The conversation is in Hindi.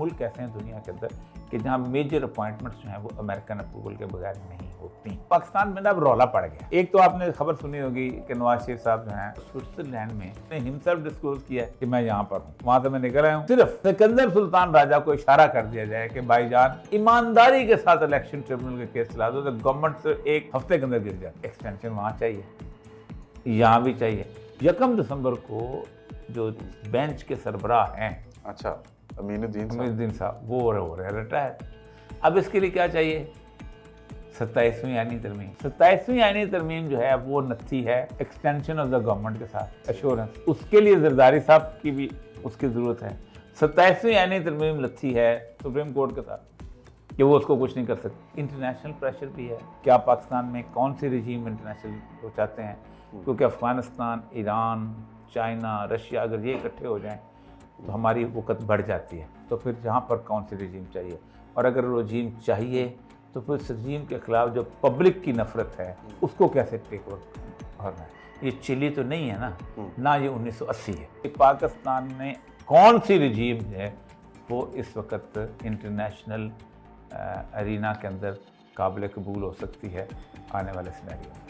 मुल्क ऐसे हैं दुनिया के अंदर कि जहाँ मेजर अपॉइंटमेंट्स जो हैं वो अमेरिकन अप्रूवल के बगैर नहीं होती। पाकिस्तान में ना अब रौला पड़ गया। एक तो आपने खबर सुनी होगी कि नवाज शरीफ साहब जो हैं स्विट्जरलैंड में हिमसेल्फ डिस्क्लोज किया है कि मैं यहाँ पर हूँ, वहां से मैं निकल आया हूँ। सिर्फ सिकंदर सुल्तान राजा को इशारा कर दिया जाए कि भाईजान ईमानदारी के साथ इलेक्शन ट्रिब्यूनल के केस चला दो तो गवर्नमेंट से एक हफ्ते के अंदर गिर जाए। एक्सटेंशन वहाँ चाहिए, यहाँ भी चाहिए। 1 दिसंबर को जो बेंच के सरबराह हैं, अच्छा, अमीनुद्दीन साहब, वो हो रहे रिटायर। अब इसके लिए क्या चाहिए? 27वीं आईनी तरमीम। 27वीं आईनी तरमीम जो है वो नथी है एक्सटेंशन ऑफ द गवर्नमेंट के साथ एश्योरेंस। उसके लिए जरदारी साहब की भी उसकी ज़रूरत है। 27वीं आईनी तरमीम लथी है सुप्रीम कोर्ट के साथ कि वो उसको कुछ नहीं कर सकते। इंटरनेशनल प्रेशर भी है। क्या पाकिस्तान में कौन सी रजीम इंटरनेशनल वो चाहते हैं? क्योंकि अफ़गानिस्तान, ईरान, चाइना, रशिया अगर ये इकट्ठे हो जाएं तो हमारी वक़्त बढ़ जाती है। तो फिर जहाँ पर कौन सी रजीम चाहिए, और अगर रजीम चाहिए तो फिर उस रजीम के ख़िलाफ़ जो पब्लिक की नफ़रत है उसको कैसे टेक ओवर करना है? ये चिली तो नहीं है ना ये 1980 है। कि पाकिस्तान में कौन सी रजीम है वो इस वक्त इंटरनेशनल अरीना के अंदर काबिल कबूल हो सकती है आने वाले सिनेरियो में।